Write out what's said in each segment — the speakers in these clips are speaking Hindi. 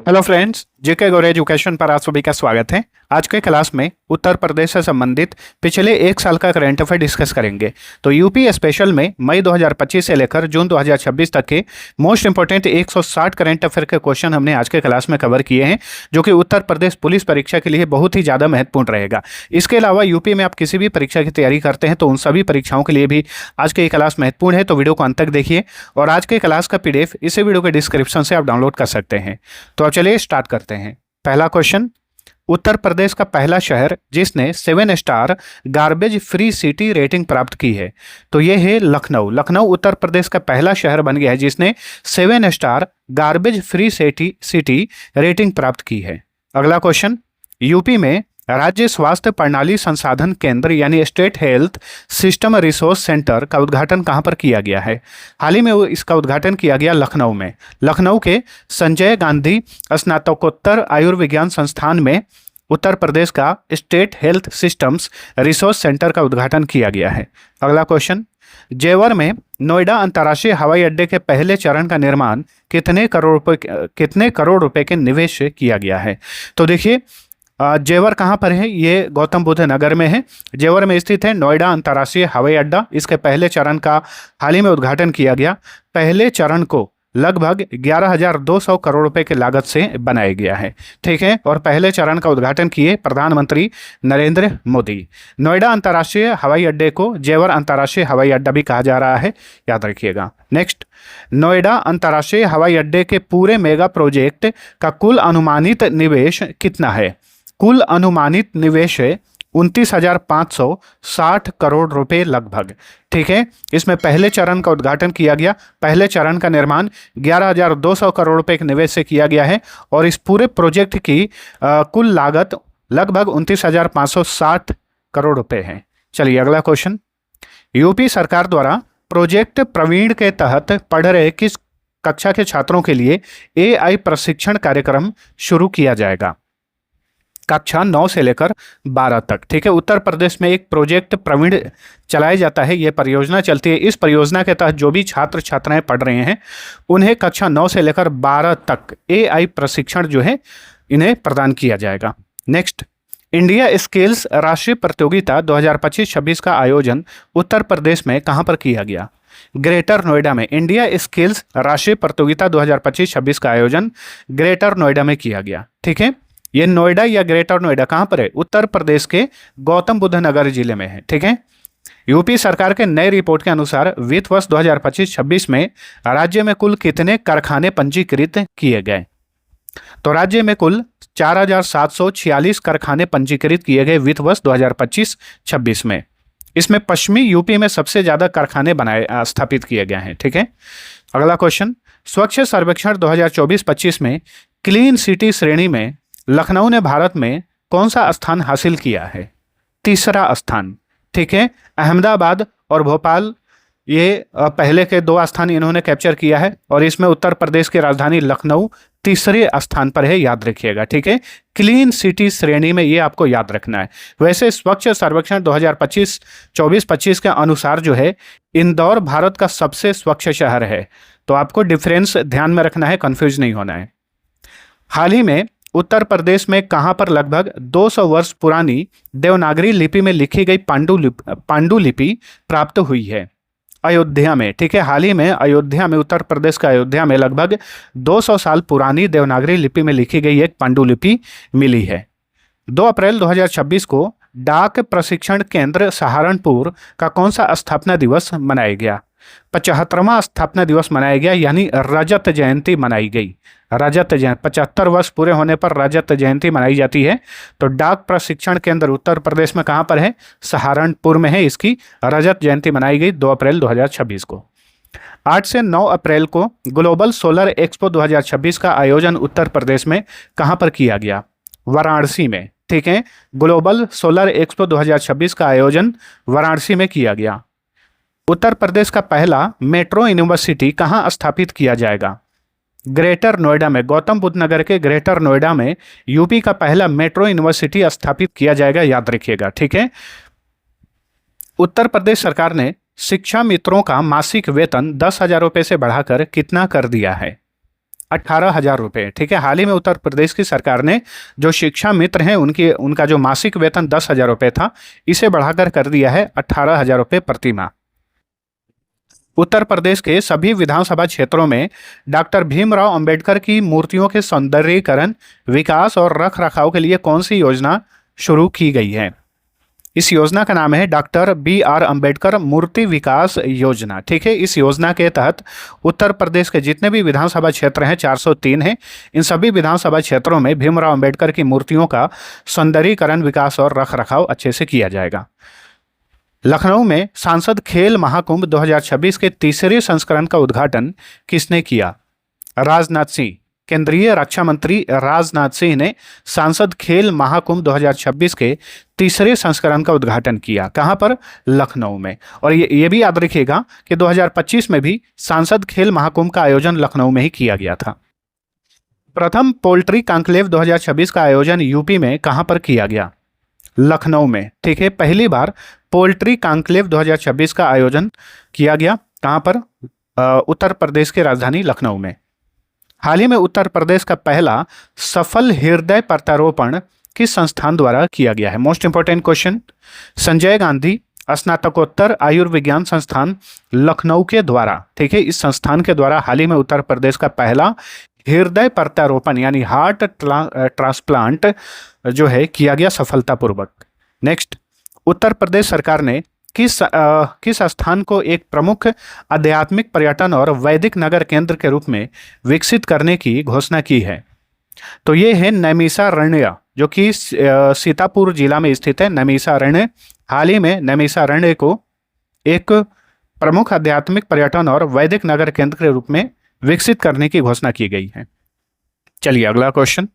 हेलो फ्रेंड्स, जेके गौर एजुकेशन पर आप सभी का स्वागत है। आज के क्लास में उत्तर प्रदेश से संबंधित पिछले एक साल का करंट अफेयर डिस्कस करेंगे। तो यूपी स्पेशल में मई 2025 से लेकर जून 2026 तक के मोस्ट इंपोर्टेंट 160 करंट अफेयर के क्वेश्चन हमने आज के क्लास में कवर किए हैं, जो कि उत्तर प्रदेश पुलिस परीक्षा के लिए बहुत ही ज़्यादा महत्वपूर्ण रहेगा। इसके अलावा यूपी में आप किसी भी परीक्षा की तैयारी करते हैं तो उन सभी परीक्षाओं के लिए भी आज के ये क्लास महत्वपूर्ण है। तो वीडियो को अंत तक देखिए और आज के क्लास का PDF इसी वीडियो के डिस्क्रिप्शन से आप डाउनलोड कर सकते हैं। तो चलिए स्टार्ट करते हैं। पहला क्वेश्चन, उत्तर प्रदेश का पहला शहर जिसने 7 star garbage free city rating प्राप्त की है, तो यह है लखनऊ। लखनऊ उत्तर प्रदेश का पहला शहर बन गया है जिसने 7 star garbage free city rating प्राप्त की है। अगला क्वेश्चन, यूपी में राज्य स्वास्थ्य प्रणाली संसाधन केंद्र यानी state health system resource centre का उद्घाटन कहां पर किया गया है? हाल ही में इसका उद्घाटन किया गया लखनऊ में। लखनऊ के संजय गांधी स्नातकोत्तर आयुर्विज्ञान संस्थान में उत्तर प्रदेश का state health systems resource centre का उद्घाटन किया गया है। अगला क्वेश्चन, जेवर में नोएडा अंतर्राष्ट्रीय हवाई अड्डे के पहले चरण का निर्माण कितने करोड़ रुपए के निवेश से किया गया है? तो देखिए, जेवर कहाँ पर है? ये गौतम बुद्ध नगर में है। जेवर में स्थित है नोएडा अंतर्राष्ट्रीय हवाई अड्डा। इसके पहले चरण का हाल ही में उद्घाटन किया गया। पहले चरण को लगभग 11,200 करोड़ रुपए की लागत से बनाया गया है, ठीक है। और पहले चरण का उद्घाटन किए प्रधानमंत्री नरेंद्र मोदी। नोएडा अंतर्राष्ट्रीय हवाई अड्डे को जेवर अंतर्राष्ट्रीय हवाई अड्डा भी कहा जा रहा है, याद रखिएगा। नेक्स्ट, नोएडा अंतर्राष्ट्रीय हवाई अड्डे के पूरे मेगा प्रोजेक्ट का कुल अनुमानित निवेश कितना है? कुल अनुमानित निवेश है 29,560 करोड़ रुपए लगभग, ठीक है। इसमें पहले चरण का उद्घाटन किया गया। पहले चरण का निर्माण 11,200 करोड़ रुपए के निवेश से किया गया है और इस पूरे प्रोजेक्ट की कुल लागत लगभग 29,560 करोड़ रुपए है। चलिए अगला क्वेश्चन, यूपी सरकार द्वारा प्रोजेक्ट प्रवीण के तहत पढ़ रहे किस कक्षा के छात्रों के लिए AI प्रशिक्षण कार्यक्रम शुरू किया जाएगा? कक्षा 9 से लेकर 12 तक, ठीक है। उत्तर प्रदेश में एक प्रोजेक्ट प्रवीण चलाया जाता है, यह परियोजना चलती है। इस परियोजना के तहत जो भी छात्र छात्राएं पढ़ रहे हैं उन्हें कक्षा 9 से लेकर 12 तक AI प्रशिक्षण जो है इन्हें प्रदान किया जाएगा। नेक्स्ट, इंडिया स्किल्स राष्ट्रीय प्रतियोगिता 2025-26 का आयोजन उत्तर प्रदेश में कहां पर किया गया? ग्रेटर नोएडा में। इंडिया स्किल्स राष्ट्रीय प्रतियोगिता 2025-26 का आयोजन ग्रेटर नोएडा में किया गया, ठीक है। ये नोएडा या ग्रेटर नोएडा कहां पर है? उत्तर प्रदेश के गौतम बुद्ध नगर जिले में है, ठीक है। यूपी सरकार के नए रिपोर्ट के अनुसार वित्त वर्ष 2025-26 में राज्य में कुल कितने कारखाने पंजीकृत किए गए? तो राज्य में कुल 4,746 कारखाने पंजीकृत किए गए वित्त वर्ष 2025-26 में। इसमें पश्चिमी यूपी में सबसे ज्यादा कारखाने स्थापित किए गए हैं, ठीक है। अगला क्वेश्चन, स्वच्छ सर्वेक्षण 2024-25 में क्लीन सिटी श्रेणी में लखनऊ ने भारत में कौन सा स्थान हासिल किया है? तीसरा स्थान, ठीक है। अहमदाबाद और भोपाल ये पहले के 2 स्थान इन्होंने कैप्चर किया है और इसमें उत्तर प्रदेश की राजधानी लखनऊ तीसरे स्थान पर है, याद रखिएगा, ठीक है। क्लीन सिटी श्रेणी में ये आपको याद रखना है। वैसे स्वच्छ सर्वेक्षण 2024-25 के अनुसार जो है इंदौर भारत का सबसे स्वच्छ शहर है। तो आपको डिफरेंस ध्यान में रखना है, कंफ्यूज नहीं होना है। हाल ही में उत्तर प्रदेश में कहां पर लगभग 200 वर्ष पुरानी देवनागरी लिपि में लिखी गई पांडुलिपि प्राप्त हुई है? अयोध्या में, ठीक है। हाल ही में अयोध्या में, उत्तर प्रदेश का अयोध्या में लगभग 200 साल पुरानी देवनागरी लिपि में लिखी गई एक पांडुलिपि मिली है। 2 अप्रैल 2026 को डाक प्रशिक्षण केंद्र सहारनपुर का कौन सा स्थापना दिवस मनाया गया? 75वां स्थापना दिवस मनाया गया, यानी रजत जयंती मनाई गई। रजत जयंती 75 वर्ष पूरे होने पर रजत जयंती मनाई जाती है। तो डाक प्रशिक्षण केंद्र उत्तर प्रदेश में कहां पर है? सहारनपुर में है। इसकी रजत जयंती मनाई गई 2 अप्रैल 2026 को। 8 से 9 अप्रैल को ग्लोबल सोलर एक्सपो 2026 का आयोजन उत्तर प्रदेश में कहां पर किया गया? वाराणसी में, ठीक है। ग्लोबल सोलर एक्सपो 2026 का आयोजन वाराणसी में किया गया। उत्तर प्रदेश का पहला मेट्रो यूनिवर्सिटी कहां स्थापित किया जाएगा? ग्रेटर नोएडा में। गौतम बुद्ध नगर के ग्रेटर नोएडा में यूपी का पहला मेट्रो यूनिवर्सिटी स्थापित किया जाएगा, याद रखिएगा, ठीक है। उत्तर प्रदेश सरकार ने शिक्षा मित्रों का मासिक वेतन 10,000 रुपये से बढ़ाकर कितना कर दिया है? 18,000 रुपये। ठीक है, हाल ही में उत्तर प्रदेश की सरकार ने जो शिक्षा मित्र हैं उनका जो मासिक वेतन 10,000 रुपये था, इसे बढ़ाकर कर दिया है 18,000 रुपये प्रति माह। उत्तर प्रदेश के सभी विधानसभा क्षेत्रों में डॉक्टर भीमराव अंबेडकर की मूर्तियों के सौंदर्यीकरण, विकास और रख रखाव के लिए कौन सी योजना शुरू की गई है? इस योजना का नाम है डॉक्टर BR अंबेडकर मूर्ति विकास योजना। ठीक है, इस योजना के तहत उत्तर प्रदेश के जितने भी विधानसभा क्षेत्र हैं, 403 हैं, इन सभी विधानसभा क्षेत्रों में भीमराव अंबेडकर की मूर्तियों का सौंदर्यीकरण, विकास और रख रखाव अच्छे से किया जाएगा। लखनऊ में सांसद खेल महाकुंभ 2026 के तीसरे संस्करण का उद्घाटन किसने किया? राजनाथ सिंह। केंद्रीय रक्षा मंत्री राजनाथ सिंह ने सांसद खेल महाकुंभ 2026 के तीसरे संस्करण का उद्घाटन किया। कहां पर? लखनऊ में। और ये भी याद रखिएगा कि 2025 में भी सांसद खेल महाकुंभ का आयोजन लखनऊ में ही किया गया था। प्रथम पोल्ट्री कॉन्क्लेव 2026 का आयोजन यूपी में कहां पर किया गया? लखनऊ में। ठीक है, पहली बार पोल्ट्री कॉन्क्लेव 2026 का आयोजन किया गया। कहां पर? उत्तर प्रदेश की राजधानी लखनऊ में। हाल ही में उत्तर प्रदेश का पहला सफल हृदय प्रत्यारोपण किस संस्थान द्वारा किया गया है? Most important question. Sanjay Gandhi स्नातकोत्तर आयुर्विज्ञान संस्थान लखनऊ के द्वारा, ठीक है, इस संस्थान के द्वारा हाल ही में उत्तर प्रदेश का पहला हृदय प्रत्यारोपण यानी हार्ट ट्रांसप्लांट जो है किया गया सफलतापूर्वक। नेक्स्ट, उत्तर प्रदेश सरकार ने किस स्थान को एक प्रमुख आध्यात्मिक पर्यटन और वैदिक नगर केंद्र के रूप में विकसित करने की घोषणा की है? तो ये है नैमिषारण्य, जो कि सीतापुर जिला में स्थित है। नैमिषारण्य, हाल ही में नैमिषारण्य को एक प्रमुख आध्यात्मिक पर्यटन और वैदिक नगर केंद्र के रूप में विकसित करने की घोषणा की गई है। चलिए अगला क्वेश्चन।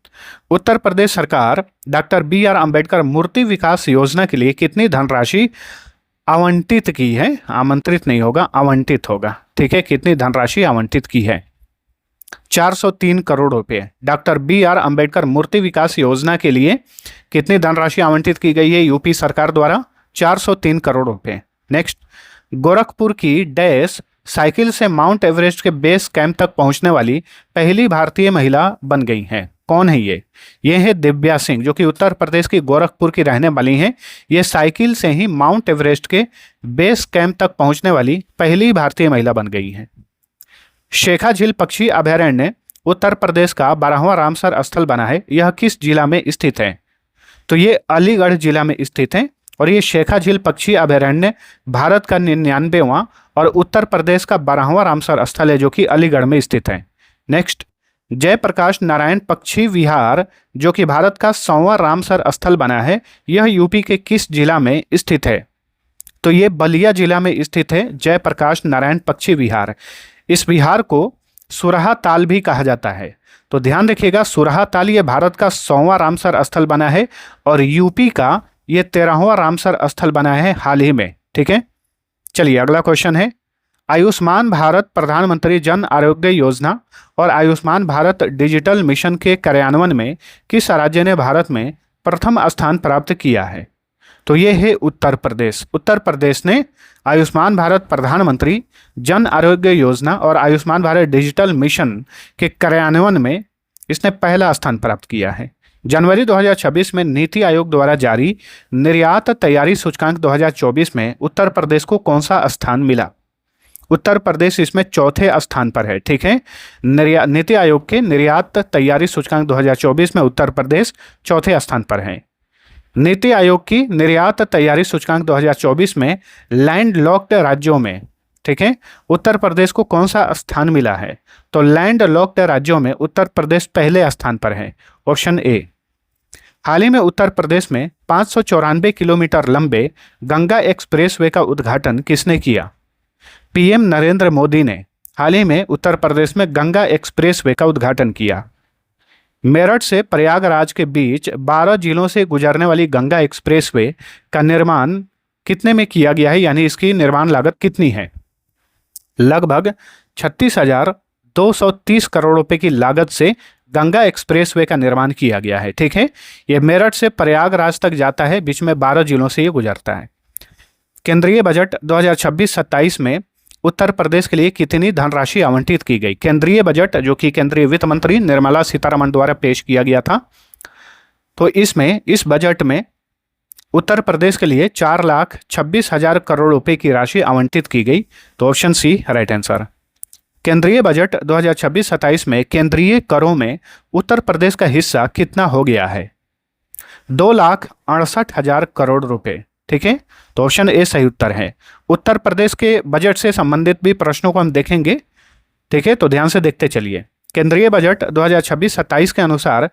उत्तर प्रदेश सरकार डॉक्टर BR अंबेडकर मूर्ति विकास योजना के लिए कितनी धनराशि आवंटित की है? आमंत्रित नहीं होगा, आवंटित होगा। ठीक है, कितनी धनराशि आवंटित की है? 403 करोड़ रुपए। डॉक्टर BR अंबेडकर मूर्ति विकास योजना के लिए कितनी धनराशि आवंटित की गई है यूपी सरकार द्वारा? 403 करोड़ रुपए। नेक्स्ट, गोरखपुर की डैश साइकिल से माउंट एवरेस्ट के बेस कैंप तक पहुंचने वाली पहली भारतीय महिला बन गई हैं। कौन है ये? ये है दिव्या सिंह, जो कि उत्तर प्रदेश की गोरखपुर की रहने वाली हैं। ये साइकिल से ही माउंट एवरेस्ट के बेस कैंप तक पहुंचने वाली पहली भारतीय महिला बन गई हैं। शेखा झील पक्षी अभयारण्य उत्तर प्रदेश का 12वां रामसर स्थल बना है। यह किस जिला में स्थित है? तो ये अलीगढ़ जिला में स्थित है। और ये शेखा झील पक्षी अभयारण्य भारत का 99वां और उत्तर प्रदेश का 12वां रामसर स्थल है, जो कि अलीगढ़ में स्थित है। नेक्स्ट, जयप्रकाश नारायण पक्षी विहार जो कि भारत का 100वां रामसर स्थल बना है, यह यूपी के किस जिला में स्थित है? तो ये बलिया जिला में स्थित है, जयप्रकाश नारायण पक्षी विहार। इस विहार को सुरहा ताल भी कहा जाता है। तो ध्यान रखिएगा, सुरहा ताल ये भारत का 100वां रामसर स्थल बना है और यूपी का ये 13वां रामसर स्थल बना है हाल ही में। ठीक है, चलिए अगला क्वेश्चन है। आयुष्मान भारत प्रधानमंत्री जन आरोग्य योजना और आयुष्मान भारत डिजिटल मिशन के कार्यान्वयन में किस राज्य ने भारत में प्रथम स्थान प्राप्त किया है? तो ये है उत्तर प्रदेश। उत्तर प्रदेश ने आयुष्मान भारत प्रधानमंत्री जन आरोग्य योजना और आयुष्मान भारत डिजिटल मिशन के कार्यान्वयन में इसने पहला स्थान प्राप्त किया है। जनवरी 2026 में नीति आयोग द्वारा जारी निर्यात तैयारी सूचकांक 2024 में उत्तर प्रदेश को कौन सा स्थान मिला? उत्तर प्रदेश इसमें चौथे स्थान पर है। ठीक है, नीति आयोग के निर्यात तैयारी सूचकांक 2024 में उत्तर प्रदेश चौथे स्थान पर है। नीति आयोग की निर्यात तैयारी सूचकांक 2024 में लैंडलॉक्ड राज्यों में, ठीक है, उत्तर प्रदेश को कौन सा स्थान मिला है? तो लैंडलॉक्ड राज्यों में उत्तर प्रदेश पहले स्थान पर है, ऑप्शन ए। हाल ही में उत्तर प्रदेश में 594 किलोमीटर लंबे गंगा एक्सप्रेसवे का उद्घाटन किसने किया? पीएम नरेंद्र मोदी ने हाल ही में उत्तर प्रदेश में गंगा एक्सप्रेसवे का उद्घाटन किया। मेरठ से प्रयागराज के बीच 12 जिलों से गुजरने वाली गंगा एक्सप्रेसवे का निर्माण कितने में किया गया है, यानी इसकी निर्माण लागत कितनी है? लगभग 36,230 करोड़ रुपए की लागत से गंगा एक्सप्रेसवे का निर्माण किया गया है। ठीक है, यह मेरठ से प्रयागराज तक जाता है, बीच में 12 जिलों से ये गुजरता है। केंद्रीय बजट 2026-27 में उत्तर प्रदेश के लिए कितनी धनराशि आवंटित की गई? केंद्रीय बजट जो कि केंद्रीय वित्त मंत्री निर्मला सीतारमण द्वारा पेश किया गया था, तो इसमें इस बजट में उत्तर प्रदेश के लिए 4,26,000 करोड़ रुपए की राशि आवंटित की गई। तो ऑप्शन सी राइट आंसर। केंद्रीय बजट 2026-27 में केंद्रीय करों में उत्तर प्रदेश का हिस्सा कितना हो गया है? 2,68,000 करोड़ रुपए। ठीक है, तो ऑप्शन ए सही उत्तर है। उत्तर प्रदेश के बजट से संबंधित भी प्रश्नों को हम देखेंगे। ठीक है, तो ध्यान से देखते चलिए। केंद्रीय बजट 2026-27 के अनुसार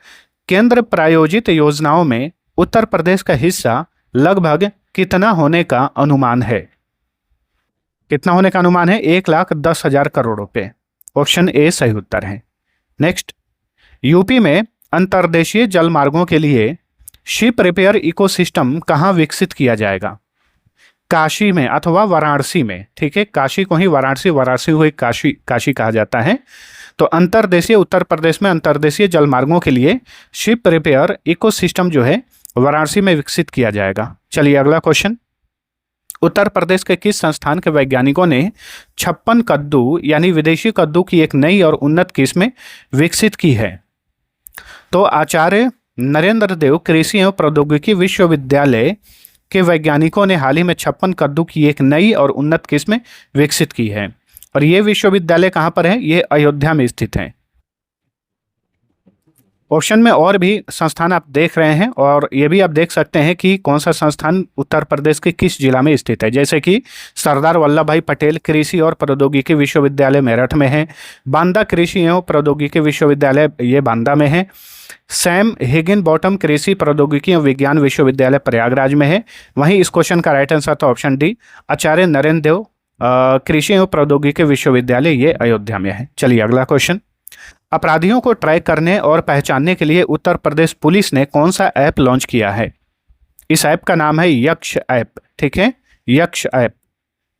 केंद्र प्रायोजित योजनाओं में उत्तर प्रदेश का हिस्सा लगभग कितना होने का अनुमान है? कितना होने का अनुमान है? 1,10,000 करोड़ रुपए। ऑप्शन ए सही उत्तर है। नेक्स्ट, यूपी में अंतर्देशीय जल मार्गों के लिए शिप रिपेयर इकोसिस्टम कहाँ विकसित किया जाएगा? काशी में अथवा वाराणसी में। ठीक है, काशी को ही वाराणसी, वाराणसी को ही काशी, काशी कहा जाता है। तो अंतर्देशीय, उत्तर प्रदेश में अंतर्देशीय जल मार्गों के लिए शिप रिपेयर इकोसिस्टम जो है वाराणसी में विकसित किया जाएगा। चलिए अगला क्वेश्चन। उत्तर प्रदेश के किस संस्थान के वैज्ञानिकों ने 56 कद्दू यानी विदेशी कद्दू की एक नई और उन्नत किस्म विकसित की है? तो आचार्य नरेंद्र देव कृषि एवं प्रौद्योगिकी विश्वविद्यालय के वैज्ञानिकों ने हाल ही में 56 कद्दू की एक नई और उन्नत किस्म विकसित की है। और ये विश्वविद्यालय कहाँ पर है? ये अयोध्या में स्थित है। ऑप्शन में और भी संस्थान आप देख रहे हैं, और ये भी आप देख सकते हैं कि कौन सा संस्थान उत्तर प्रदेश के किस जिला में स्थित है। जैसे कि सरदार वल्लभ भाई पटेल कृषि और प्रौद्योगिकी विश्वविद्यालय मेरठ में है, बांदा कृषि एवं प्रौद्योगिकी विश्वविद्यालय ये बांदा में है, सैम हिगिन बॉटम कृषि प्रौद्योगिकी एवं विज्ञान विश्वविद्यालय प्रयागराज में है। वहीं इस क्वेश्चन का राइट आंसर था ऑप्शन डी, आचार्य नरेंद्र देव कृषि एवं प्रौद्योगिकी विश्वविद्यालय ये अयोध्या में है। चलिए अगला क्वेश्चन। अपराधियों को ट्रैक करने और पहचानने के लिए उत्तर प्रदेश पुलिस ने कौन सा ऐप लॉन्च किया है? इस ऐप का नाम है यक्ष ऐप। ठीक है, यक्ष ऐप।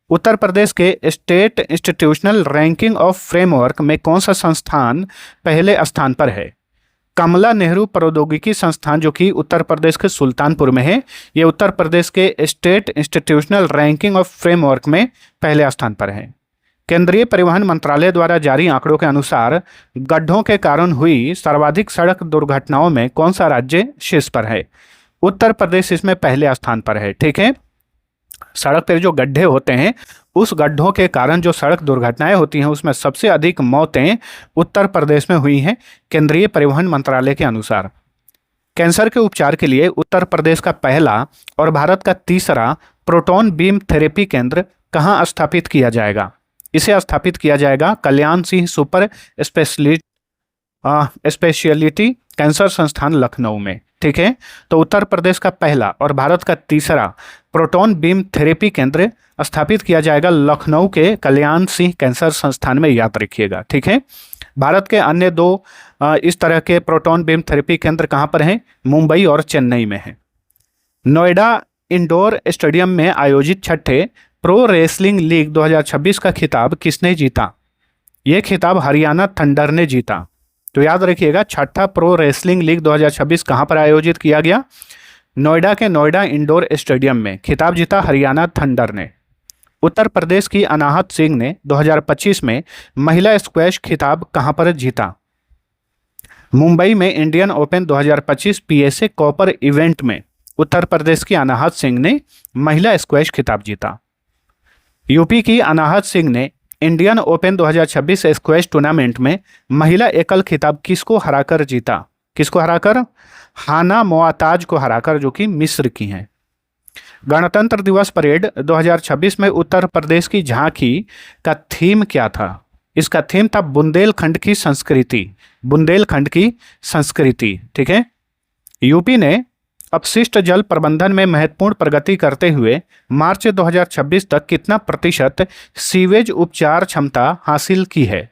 उत्तर प्रदेश के state institutional ranking of framework में कौन सा संस्थान पहले स्थान पर है? कमला नेहरू प्रौद्योगिकी संस्थान जो कि उत्तर प्रदेश के सुल्तानपुर में है, ये उत्तर प्रदेश के state institutional ranking of framework में पहले स्थान पर है। केंद्रीय परिवहन मंत्रालय द्वारा जारी आंकड़ों के अनुसार गड्ढों के कारण हुई सर्वाधिक सड़क दुर्घटनाओं में कौन सा राज्य शीर्ष पर है? उत्तर प्रदेश इसमें पहले स्थान पर है। ठीक है, सड़क पर जो गड्ढे होते हैं उस गड्ढों के कारण जो सड़क दुर्घटनाएं होती हैं उसमें सबसे अधिक मौतें उत्तर प्रदेश में हुई हैं केंद्रीय परिवहन मंत्रालय के अनुसार। कैंसर के उपचार के लिए उत्तर प्रदेश का पहला और भारत का तीसरा प्रोटॉन बीम थेरेपी केंद्र कहाँ स्थापित किया जाएगा? इसे स्थापित किया जाएगा Kalyan Singh super speciality cancer संस्थान लखनऊ में। ठीक है, तो उत्तर प्रदेश का पहला और भारत का तीसरा प्रोटॉन बीम थेरेपी केंद्र स्थापित किया जाएगा लखनऊ के कल्याण सिंह कैंसर संस्थान में, याद रखिएगा। ठीक है, भारत के अन्य दो इस तरह के प्रोटॉन बीम थेरेपी केंद्र कहाँ पर हैं? मुंबई और चेन्नई में है। नोएडा इंडोर स्टेडियम में आयोजित छठे प्रो रेसलिंग लीग 2026 का खिताब किसने जीता? यह खिताब हरियाणा थंडर ने जीता। तो याद रखिएगा, छठा प्रो रेसलिंग लीग 2026 कहां पर आयोजित किया गया? नोएडा के नोएडा इंडोर स्टेडियम में। खिताब जीता हरियाणा थंडर ने। उत्तर प्रदेश की अनाहत सिंह ने 2025 में महिला स्क्वैश खिताब कहां पर जीता? मुंबई में Indian open 2025 PSA copper event में उत्तर प्रदेश की अनाहत सिंह ने महिला स्क्वैश खिताब जीता। यूपी की अनाहत सिंह ने इंडियन ओपन 2026 स्क्वैश टूर्नामेंट में महिला एकल खिताब किसको हराकर जीता? किसको हराकर? हाना मोआताज को हराकर, जो कि मिस्र की हैं। गणतंत्र दिवस परेड 2026 में उत्तर प्रदेश की झांकी का थीम क्या था? इसका थीम था बुंदेलखंड की संस्कृति। बुंदेलखंड की संस्कृति। ठीक है, यूपी ने अपशिष्ट जल प्रबंधन में महत्वपूर्ण प्रगति करते हुए मार्च 2026 तक कितना प्रतिशत सीवेज उपचार क्षमता हासिल की है?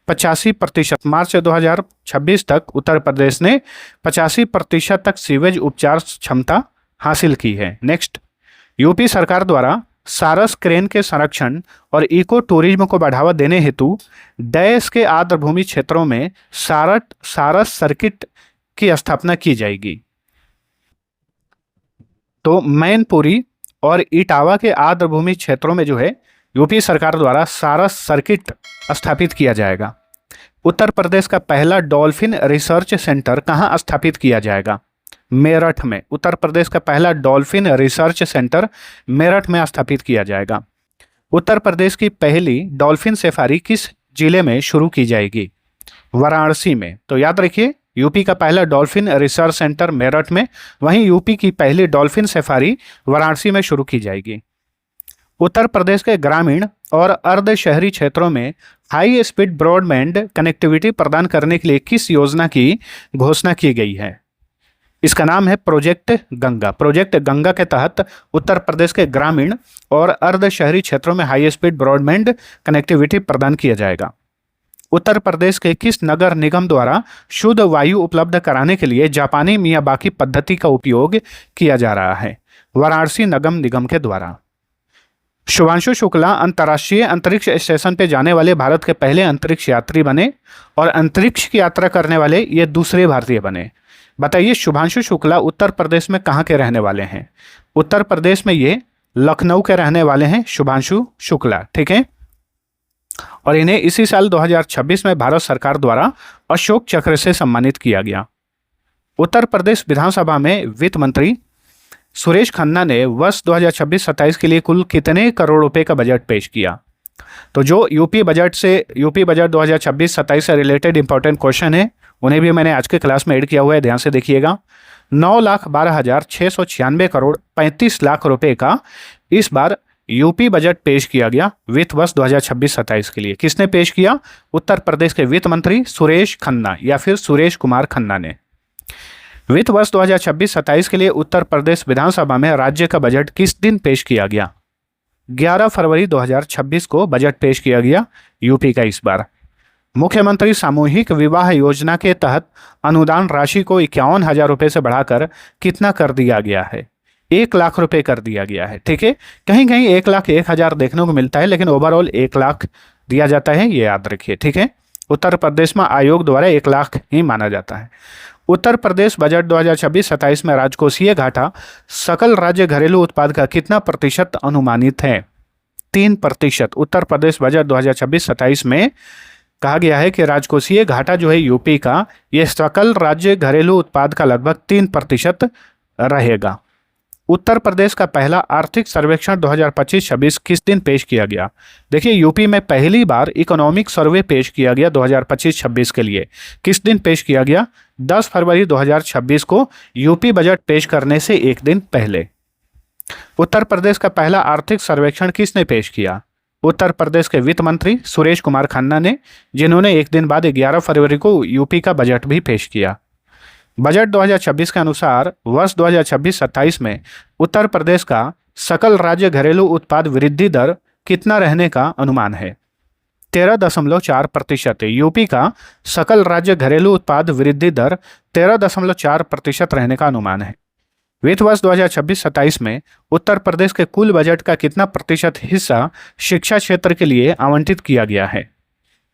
85%। मार्च 2026 तक उत्तर प्रदेश ने 85% तक सीवेज उपचार क्षमता हासिल की है। नेक्स्ट, यूपी सरकार द्वारा सारस क्रेन के संरक्षण और इको टूरिज्म को बढ़ावा देने हेतु डैश के आर्द्रभूमि क्षेत्रों में सारस सर्किट की स्थापना की जाएगी। तो मैनपुरी और इटावा के आर्द्रभूमि क्षेत्रों में जो है यूपी सरकार द्वारा सारस सर्किट स्थापित किया जाएगा। उत्तर प्रदेश का पहला डॉल्फिन रिसर्च सेंटर कहाँ स्थापित किया जाएगा? मेरठ में। उत्तर प्रदेश का पहला डॉल्फिन रिसर्च सेंटर मेरठ में स्थापित किया जाएगा। उत्तर प्रदेश की पहली डॉल्फिन सफारी किस जिले में शुरू की जाएगी? वाराणसी में। तो याद रखिए, यूपी का पहला डॉल्फिन रिसर्च सेंटर मेरठ में, वहीं यूपी की पहली डॉल्फिन सफारी वाराणसी में शुरू की जाएगी। उत्तर प्रदेश के ग्रामीण और अर्ध शहरी क्षेत्रों में हाई स्पीड ब्रॉडबैंड कनेक्टिविटी प्रदान करने के लिए किस योजना की घोषणा की गई है? इसका नाम है प्रोजेक्ट गंगा। प्रोजेक्ट गंगा के तहत उत्तर प्रदेश के ग्रामीण और अर्ध शहरी क्षेत्रों में हाई स्पीड ब्रॉडबैंड कनेक्टिविटी प्रदान किया जाएगा। उत्तर प्रदेश के किस नगर निगम द्वारा शुद्ध वायु उपलब्ध कराने के लिए जापानी मियावाकी पद्धति का उपयोग किया जा रहा है? वाराणसी नगर निगम के द्वारा। शुभांशु शुक्ला अंतर्राष्ट्रीय अंतरिक्ष स्टेशन पर जाने वाले भारत के पहले अंतरिक्ष यात्री बने और अंतरिक्ष की यात्रा करने वाले ये दूसरे भारतीय बने। बताइए, शुभांशु शुक्ला उत्तर प्रदेश में कहाँ के रहने वाले हैं? उत्तर प्रदेश में ये लखनऊ के रहने वाले हैं शुभांशु शुक्ला। ठीक है, और इन्हें इसी साल 2026 में भारत सरकार द्वारा अशोक चक्र से सम्मानित किया गया। उत्तर प्रदेश विधानसभा में वित्त मंत्री सुरेश खन्ना ने वर्ष 2026-27 के लिए कुल कितने करोड़ रुपए का बजट पेश किया? तो जो यूपी बजट 2026-27 से रिलेटेड इंपॉर्टेंट क्वेश्चन है, उन्हें भी मैंने आज के क्लास में ऐड किया हुआ है, ध्यान से देखिएगा। 9,12,696 करोड़ 35 लाख रुपए का इस बार यूपी बजट पेश किया गया वित्त वर्ष 2026-27 के लिए। किसने पेश किया? उत्तर प्रदेश के वित्त मंत्री सुरेश खन्ना या फिर सुरेश कुमार खन्ना ने। वित्त वर्ष 2026-27 के लिए उत्तर प्रदेश विधानसभा में राज्य का बजट किस दिन पेश किया गया? 11 फरवरी 2026 को बजट पेश किया गया यूपी का इस बार। मुख्यमंत्री सामूहिक विवाह योजना के तहत अनुदान राशि को 51,000 रुपये से बढ़ाकर कितना कर दिया गया है? 1 लाख रुपए कर दिया गया है। ठीक है, कहीं कहीं 1,01,000 देखने को मिलता है, लेकिन ओवरऑल 1 लाख दिया जाता है, ये याद रखिए। ठीक है, उत्तर प्रदेश में आयोग द्वारा 1 लाख ही माना जाता है। उत्तर प्रदेश बजट 2026-27 में राजकोषीय घाटा सकल राज्य घरेलू उत्पाद का कितना प्रतिशत अनुमानित है? 3%। उत्तर प्रदेश बजट 2026-27 में कहा गया है कि राजकोषीय घाटा जो है यूपी का, ये सकल राज्य घरेलू उत्पाद का लगभग 3% रहेगा। उत्तर प्रदेश का पहला आर्थिक सर्वेक्षण 2025-26 किस दिन पेश किया गया? देखिए, यूपी में पहली बार इकोनॉमिक सर्वे पेश किया गया 2025-26 के लिए। किस दिन पेश किया गया? 10 फरवरी 2026 को, यूपी बजट पेश करने से एक दिन पहले। उत्तर प्रदेश का पहला आर्थिक सर्वेक्षण किसने पेश किया? उत्तर प्रदेश के वित्त मंत्री सुरेश कुमार खन्ना ने, जिन्होंने एक दिन बाद 11 फरवरी को यूपी का बजट भी पेश किया। बजट 2026 के अनुसार वर्ष 2026-27 में उत्तर प्रदेश का सकल राज्य घरेलू उत्पाद वृद्धि दर कितना रहने का अनुमान है? 13.4% है। यूपी का सकल राज्य घरेलू उत्पाद वृद्धि दर 13.4% रहने का अनुमान है। वित्त वर्ष 2026-27 में उत्तर प्रदेश के कुल बजट का कितना प्रतिशत हिस्सा शिक्षा क्षेत्र के लिए आवंटित किया गया है?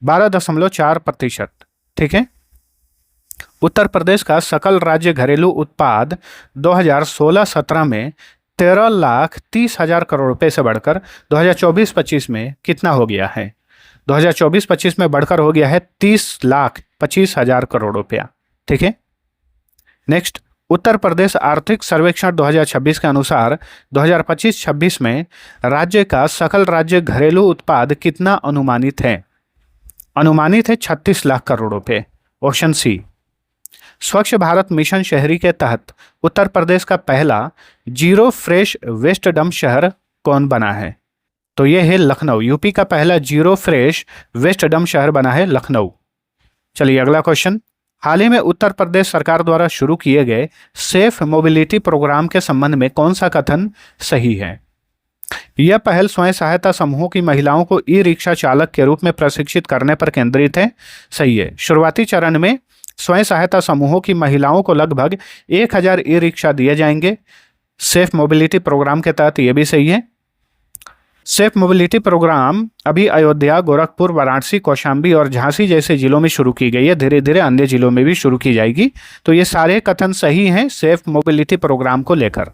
12.4%। ठीक है, उत्तर प्रदेश का सकल राज्य घरेलू उत्पाद 2016-17 में 13,30,000 करोड़ रुपए से बढ़कर 2024-25 में कितना हो गया है? 2024-25 में बढ़कर हो गया है 30,25,000 करोड़ रुपया। ठीक है, नेक्स्ट, उत्तर प्रदेश आर्थिक सर्वेक्षण 2026 के अनुसार 2025-26 में राज्य का सकल राज्य घरेलू उत्पाद कितना अनुमानित है? अनुमानित है 36 लाख करोड़ रुपए। Option C. Swachh Bharat mission शहरी के तहत उत्तर प्रदेश का पहला जीरो फ्रेश वेस्ट डंप शहर कौन बना है? तो यह है लखनऊ। यूपी का पहला जीरो फ्रेश वेस्ट डंप शहर बना है लखनऊ। चलिए अगला क्वेश्चन। हाल ही में उत्तर प्रदेश सरकार द्वारा शुरू किए गए सेफ मोबिलिटी प्रोग्राम के संबंध में कौन सा कथन सही है? यह पहल स्वयं सहायता समूहों की महिलाओं को ई रिक्शा चालक के रूप में प्रशिक्षित करने पर केंद्रित है। सही है। शुरुआती चरण में स्वयं सहायता समूहों की महिलाओं को लगभग 1,000 ई रिक्शा दिए जाएंगे सेफ मोबिलिटी प्रोग्राम के तहत। ये भी सही है। सेफ मोबिलिटी प्रोग्राम अभी अयोध्या, गोरखपुर, वाराणसी, कौशाम्बी और झांसी जैसे जिलों में शुरू की गई है। धीरे धीरे अन्य जिलों में भी शुरू की जाएगी। तो ये सारे कथन सही हैं सेफ मोबिलिटी प्रोग्राम को लेकर।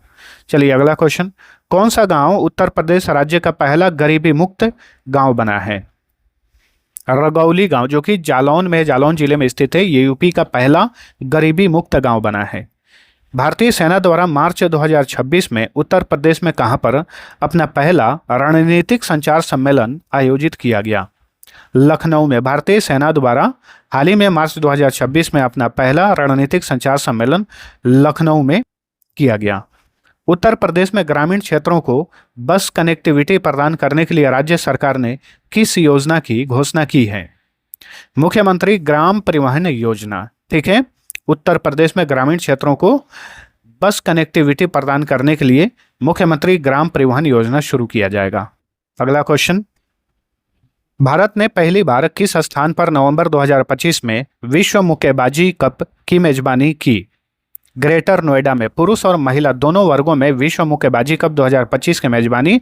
चलिए अगला क्वेश्चन, कौन सा गांव उत्तर प्रदेश राज्य का पहला गरीबी मुक्त गांव बना है? रगौली गांव, जो कि जालौन जिले में स्थित है, ये यूपी का पहला गरीबी मुक्त गांव बना है। भारतीय सेना द्वारा मार्च 2026 में उत्तर प्रदेश में कहां पर अपना पहला रणनीतिक संचार सम्मेलन आयोजित किया गया? लखनऊ में। भारतीय सेना द्वारा हाल ही में मार्च 2026 में अपना पहला रणनीतिक संचार सम्मेलन लखनऊ में किया गया। उत्तर प्रदेश में ग्रामीण क्षेत्रों को बस कनेक्टिविटी प्रदान करने के लिए राज्य सरकार ने किस योजना की घोषणा की है? मुख्यमंत्री ग्राम परिवहन योजना। ठीक है, उत्तर प्रदेश में ग्रामीण क्षेत्रों को बस कनेक्टिविटी प्रदान करने के लिए मुख्यमंत्री ग्राम परिवहन योजना शुरू किया जाएगा। अगला क्वेश्चन, भारत ने पहली बार किस स्थान पर नवंबर 2025 में विश्व मुक्केबाजी कप की मेजबानी की? ग्रेटर नोएडा में। पुरुष और महिला दोनों वर्गों में विश्व मुक्केबाजी कप 2025 की मेजबानी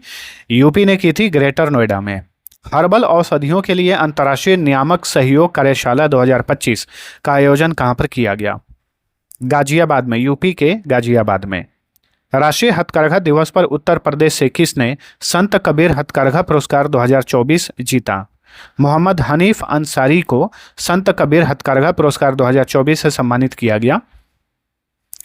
यूपी ने की थी, ग्रेटर नोएडा में। हर्बल औषधियों के लिए अंतर्राष्ट्रीय नियामक सहयोग कार्यशाला 2025 का आयोजन कहां पर किया गया? गाजियाबाद में, यूपी के गाजियाबाद में। राष्ट्रीय हथकरघा दिवस पर उत्तर प्रदेश से किसने संत कबीर हथकरघा पुरस्कार 2024 जीता? मोहम्मद हनीफ अंसारी को संत कबीर हथकरघा पुरस्कार 2024 से सम्मानित किया गया।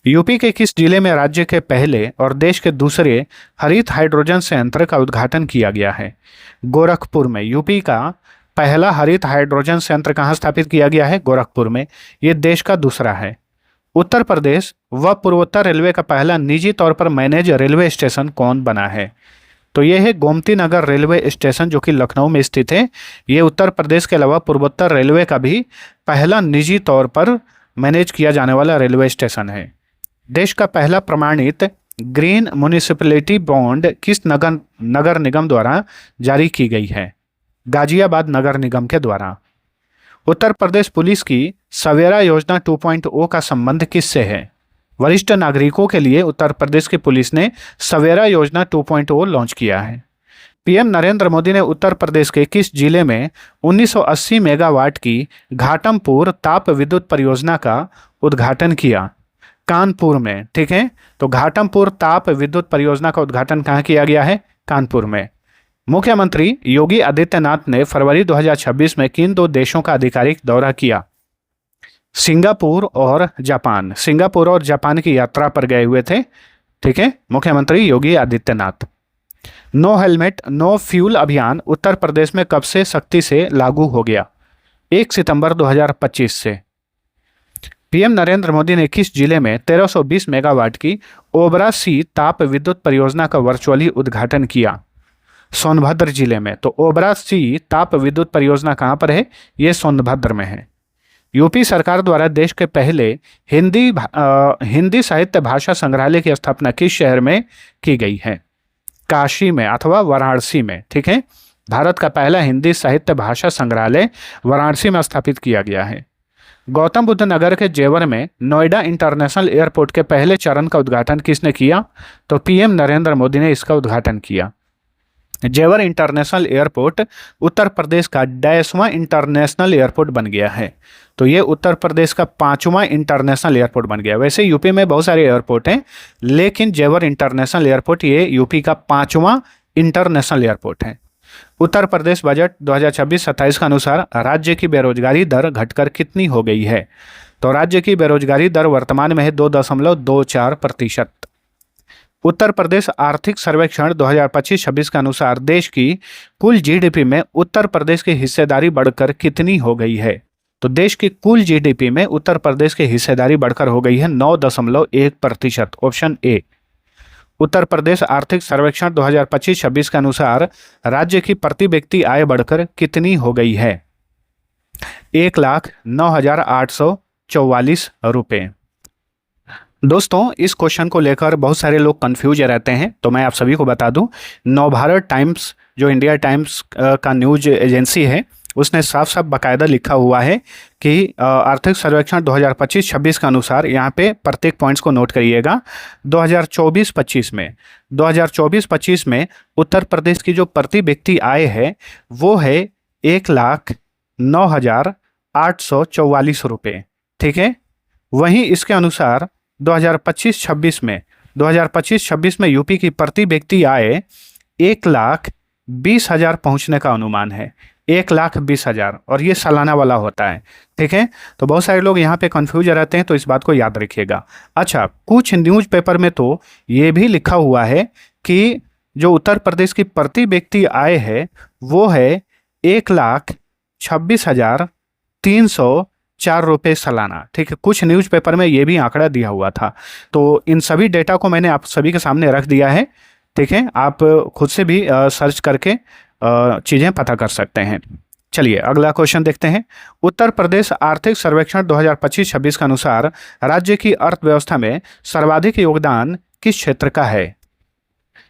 यूपी के किस जिले में राज्य के पहले और देश के दूसरे हरित हाइड्रोजन संयंत्र का उद्घाटन किया गया है? गोरखपुर में। यूपी का पहला हरित हाइड्रोजन संयंत्र कहाँ स्थापित किया गया है? गोरखपुर में। ये देश का दूसरा है। उत्तर प्रदेश व पूर्वोत्तर रेलवे का पहला निजी तौर पर मैनेज रेलवे स्टेशन कौन बना है? तो यह है गोमती नगर रेलवे स्टेशन, जो कि लखनऊ में स्थित है। ये उत्तर प्रदेश के अलावा पूर्वोत्तर रेलवे का भी पहला निजी तौर पर मैनेज किया जाने वाला रेलवे स्टेशन है। देश का पहला प्रमाणित ग्रीन म्युनिसिपैलिटी बॉन्ड किस नगर निगम द्वारा जारी की गई है? गाजियाबाद नगर निगम के द्वारा। उत्तर प्रदेश पुलिस की सवेरा योजना 2.0 का संबंध किससे है? वरिष्ठ नागरिकों के लिए उत्तर प्रदेश की पुलिस ने सवेरा योजना 2.0 लॉन्च किया है। पीएम नरेंद्र मोदी ने उत्तर प्रदेश के किस जिले में 1980 मेगावाट की घाटमपुर ताप विद्युत परियोजना का उद्घाटन किया? कानपुर में। ठीक है, तो घाटमपुर ताप विद्युत परियोजना का उद्घाटन कहाँ किया गया है? कानपुर में। मुख्यमंत्री योगी आदित्यनाथ ने फरवरी 2026 में किन दो देशों का आधिकारिक दौरा किया? सिंगापुर और जापान। सिंगापुर और जापान की यात्रा पर गए हुए थे। ठीक है, मुख्यमंत्री Yogi Adityanath. No helmet no fuel अभियान उत्तर प्रदेश में कब से सख्ती से लागू हो गया? 1 सितंबर 2025 से। पीएम नरेंद्र मोदी ने किस जिले में 1320 मेगावाट की ओबरा सी ताप विद्युत परियोजना का वर्चुअली उद्घाटन किया? सोनभद्र जिले में। तो ओबरा सी ताप विद्युत परियोजना कहाँ पर है? ये सोनभद्र में है। यूपी सरकार द्वारा देश के पहले हिंदी साहित्य भाषा संग्रहालय की स्थापना किस शहर में की गई है? काशी में अथवा वाराणसी में। ठीक है, भारत का पहला हिंदी साहित्य भाषा संग्रहालय वाराणसी में स्थापित किया गया है। गौतम बुद्ध नगर के जेवर में नोएडा इंटरनेशनल एयरपोर्ट के पहले चरण का उद्घाटन किसने किया? तो पीएम नरेंद्र मोदी ने इसका उद्घाटन किया। जेवर इंटरनेशनल एयरपोर्ट उत्तर प्रदेश का 10वां इंटरनेशनल एयरपोर्ट बन गया है। तो ये उत्तर प्रदेश का 5वां इंटरनेशनल एयरपोर्ट बन गया। वैसे यूपी में बहुत सारे एयरपोर्ट हैं, लेकिन जेवर इंटरनेशनल एयरपोर्ट ये यूपी का 5वां इंटरनेशनल एयरपोर्ट है। उत्तर प्रदेश बजट 2026-27 के अनुसार राज्य की बेरोजगारी दर घटकर कितनी हो गई है? तो राज्य की बेरोजगारी दर वर्तमान में है 2.24%। उत्तर प्रदेश आर्थिक सर्वेक्षण 2025-26 के अनुसार देश की कुल जीडीपी में उत्तर प्रदेश की हिस्सेदारी बढ़कर कितनी हो गई है? तो देश की कुल जीडीपी में उत्तर प्रदेश की हिस्सेदारी बढ़कर हो गई है 9.1%। Option A. उत्तर प्रदेश आर्थिक सर्वेक्षण 2025-26 के अनुसार राज्य की प्रति व्यक्ति आय बढ़कर कितनी हो गई है? 1,09,844 रुपये। दोस्तों, इस क्वेश्चन को लेकर बहुत सारे लोग कंफ्यूज रहते हैं, तो मैं आप सभी को बता दूं, नवभारत टाइम्स जो इंडिया टाइम्स का न्यूज एजेंसी है, उसने साफ साफ बाकायदा लिखा हुआ है कि आर्थिक सर्वेक्षण 2025-26 के अनुसार, यहाँ पे प्रत्येक पॉइंट्स को नोट करिएगा, 2024-25 में उत्तर प्रदेश की जो प्रति व्यक्ति आय है वो है 1,09,844 रुपये। ठीक है, वहीं इसके अनुसार 2025-26 में 2025-26 में यूपी की प्रति व्यक्ति आय 1,20,000 पहुंचने का अनुमान है। 1,20,000, और ये सालाना वाला होता है। ठीक है, तो बहुत सारे लोग यहाँ पे कंफ्यूज रहते हैं, तो इस बात को याद रखिएगा। अच्छा, कुछ न्यूज़पेपर में तो ये भी लिखा हुआ है कि जो उत्तर प्रदेश की प्रति व्यक्ति आय है वो है 1,26,304 रुपये सालाना। ठीक है, कुछ न्यूज़पेपर में ये भी आंकड़ा दिया हुआ था। तो इन सभी डेटा को मैंने आप सभी के सामने रख दिया है। ठीक है, आप खुद से भी सर्च करके चीज़ें पता कर सकते हैं। चलिए अगला क्वेश्चन देखते हैं। उत्तर प्रदेश आर्थिक सर्वेक्षण 2025-26 के अनुसार राज्य की अर्थव्यवस्था में सर्वाधिक योगदान किस क्षेत्र का है?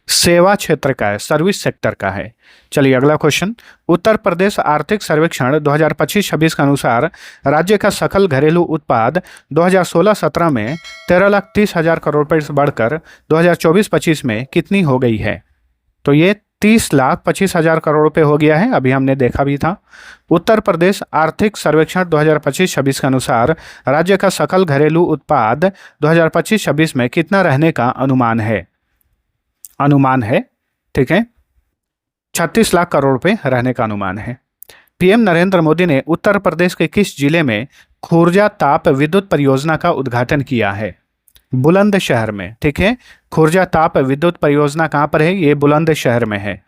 सेवा क्षेत्र का है, सर्विस सेक्टर का है। चलिए अगला क्वेश्चन। उत्तर प्रदेश आर्थिक सर्वेक्षण 2025-26 के अनुसार राज्य का सकल घरेलू उत्पाद 2016-17 में 13,30,000 करोड़ रुपए से बढ़कर 2024-25 में कितनी हो गई है? तो ये 30,25,000 करोड़ रुपए हो गया है, अभी हमने देखा भी था। उत्तर प्रदेश आर्थिक सर्वेक्षण 2025-26 के अनुसार राज्य का सकल घरेलू उत्पाद 2025-26 में कितना रहने का अनुमान है? ठीक है, 36 लाख करोड़ रुपए रहने का अनुमान है। पीएम नरेंद्र मोदी ने उत्तर प्रदेश के किस जिले में खुर्जा ताप विद्युत परियोजना का उद्घाटन किया है? बुलंदशहर में। ठीक है, खुर्जा ताप विद्युत परियोजना कहाँ पर है? ये बुलंदशहर में है।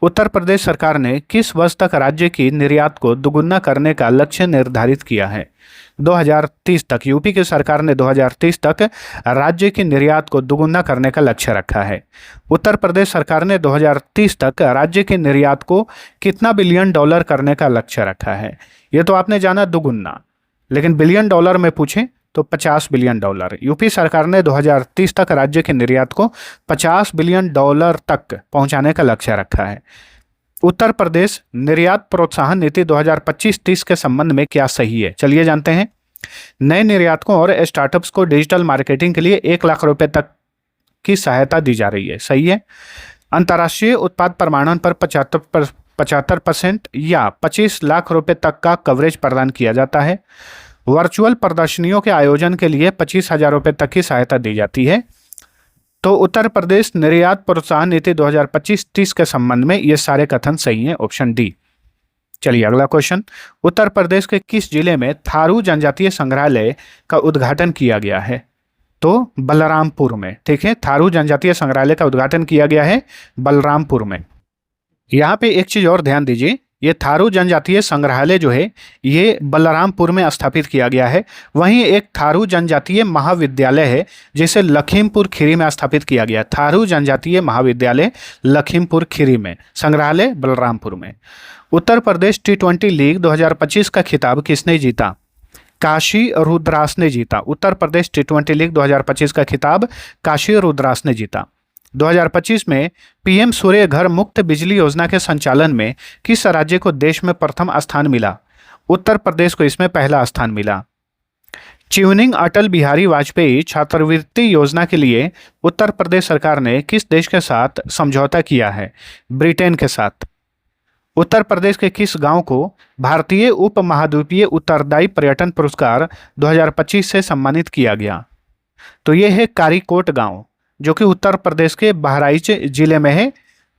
उत्तर प्रदेश सरकार ने किस वर्ष तक राज्य की निर्यात को दुगुना करने का लक्ष्य निर्धारित किया है? 2030 तक। यूपी की सरकार ने 2030 तक राज्य की निर्यात को दुगुना करने का लक्ष्य रखा है। उत्तर प्रदेश सरकार ने 2030 तक राज्य के निर्यात को कितना बिलियन डॉलर करने का लक्ष्य रखा है? ये तो आपने जाना दुगुना, लेकिन बिलियन डॉलर में पूछें तो 50 बिलियन डॉलर। यूपी सरकार ने 2030 तक राज्य के निर्यात को 50 बिलियन डॉलर तक पहुंचाने का लक्ष्य रखा है। उत्तर प्रदेश निर्यात प्रोत्साहन नीति 2025-30 के संबंध में क्या सही है? चलिए जानते हैं। नए निर्यातकों और स्टार्टअप्स को डिजिटल मार्केटिंग के लिए 1 लाख रुपए तक की सहायता दी जा रही है। सही है। अंतर्राष्ट्रीय उत्पाद प्रमाणन पर 75% या 25 लाख रुपए तक का कवरेज प्रदान किया जाता है। वर्चुअल प्रदर्शनियों के आयोजन के लिए 25,000 रुपए तक की सहायता दी जाती है। तो उत्तर प्रदेश निर्यात प्रोत्साहन नीति 2025-30 के संबंध में ये सारे कथन सही हैं, ऑप्शन डी। चलिए अगला क्वेश्चन। उत्तर प्रदेश के किस जिले में थारू जनजातीय संग्रहालय का उद्घाटन किया गया है? तो बलरामपुर में। ठीक है, थारू जनजातीय संग्रहालय का उद्घाटन किया गया है बलरामपुर में। यहाँ पे एक चीज और ध्यान दीजिए, ये थारू जनजातीय संग्रहालय जो है ये बलरामपुर में स्थापित किया गया है। वहीं एक थारू जनजातीय महाविद्यालय है जिसे लखीमपुर खीरी में स्थापित किया गया। थारू जनजातीय महाविद्यालय लखीमपुर खीरी में, संग्रहालय बलरामपुर में। उत्तर प्रदेश T20 लीग 2025 का खिताब किसने जीता? काशी रुद्रास ने जीता। उत्तर प्रदेश T20 लीग 2025 का खिताब काशी रुद्रास ने जीता। 2025 में पीएम सूर्य घर मुफ्त बिजली योजना के संचालन में किस राज्य को देश में प्रथम स्थान मिला? उत्तर प्रदेश को इसमें पहला स्थान मिला। ट्यूनिंग अटल बिहारी वाजपेयी छात्रवृत्ति योजना के लिए उत्तर प्रदेश सरकार ने किस देश के साथ समझौता किया है? ब्रिटेन के साथ। उत्तर प्रदेश के किस गांव को भारतीय उप महाद्वीपीय उत्तरदायी पर्यटन पुरस्कार 2025 से सम्मानित किया गया? तो ये है कारीकोट गांव, जो कि उत्तर प्रदेश के बहराइच जिले में है।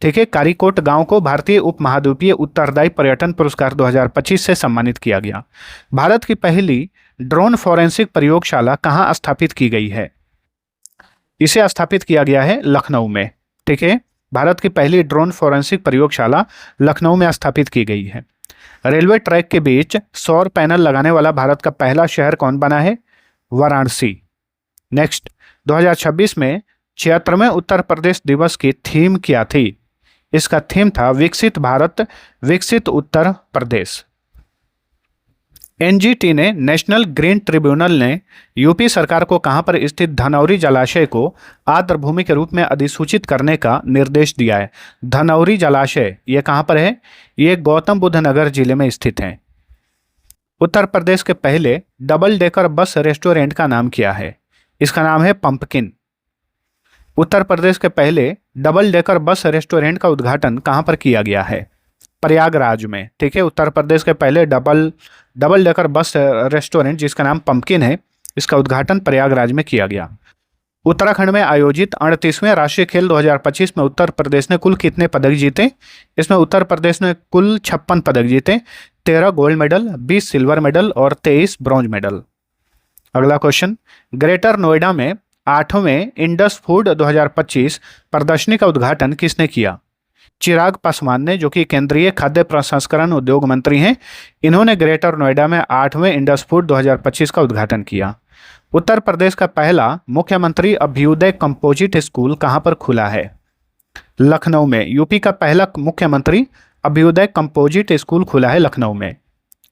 ठीक है, कारीकोट गांव को भारतीय उप महाद्वीपीय उत्तरदायी पर्यटन पुरस्कार 2025 से सम्मानित किया गया। भारत की पहली ड्रोन फॉरेंसिक प्रयोगशाला कहाँ स्थापित की गई है? इसे स्थापित किया गया है लखनऊ में। ठीक है, भारत की पहली ड्रोन फॉरेंसिक प्रयोगशाला लखनऊ में स्थापित की गई है। रेलवे ट्रैक के बीच सौर पैनल लगाने वाला भारत का पहला शहर कौन बना है? वाराणसी। नेक्स्ट, 2026 में 76वें उत्तर प्रदेश दिवस की थीम क्या थी? इसका थीम था विकसित भारत विकसित उत्तर प्रदेश। एनजीटी ने नेशनल ग्रीन ट्रिब्यूनल ने यूपी सरकार को कहां पर स्थित धनौरी जलाशय को आर्द्र भूमि के रूप में अधिसूचित करने का निर्देश दिया है? धनौरी जलाशय ये कहां पर है? ये गौतम बुद्ध नगर जिले में स्थित है। उत्तर प्रदेश के पहले डबल डेकर बस रेस्टोरेंट का नाम क्या है? इसका नाम है पंपकिन। उत्तर प्रदेश के पहले डबल डेकर बस रेस्टोरेंट का उद्घाटन कहां पर किया गया है? प्रयागराज में। ठीक है, उत्तर प्रदेश के पहले डबल डेकर बस रेस्टोरेंट जिसका नाम पंपकिन है, इसका उद्घाटन प्रयागराज में किया गया। उत्तराखंड में आयोजित 38वें राष्ट्रीय खेल 2025 में उत्तर प्रदेश ने कुल कितने पदक जीते? इसमें उत्तर प्रदेश ने कुल 56 पदक जीते, 13 गोल्ड मेडल, 20 सिल्वर मेडल और 23 ब्रॉन्ज मेडल। अगला क्वेश्चन, ग्रेटर नोएडा में 8वें इंडस फूड 2025 प्रदर्शनी का उद्घाटन किसने किया? चिराग पासवान ने, जो कि केंद्रीय खाद्य प्रसंस्करण उद्योग मंत्री हैं। इन्होंने ग्रेटर नोएडा में 8वें इंडस फूड 2025 का उद्घाटन किया। उत्तर प्रदेश का पहला मुख्यमंत्री अभ्युदय कंपोजिट स्कूल कहां पर खुला है? लखनऊ में। यूपी का पहला मुख्यमंत्री अभ्युदय कंपोजिट स्कूल खुला है लखनऊ में।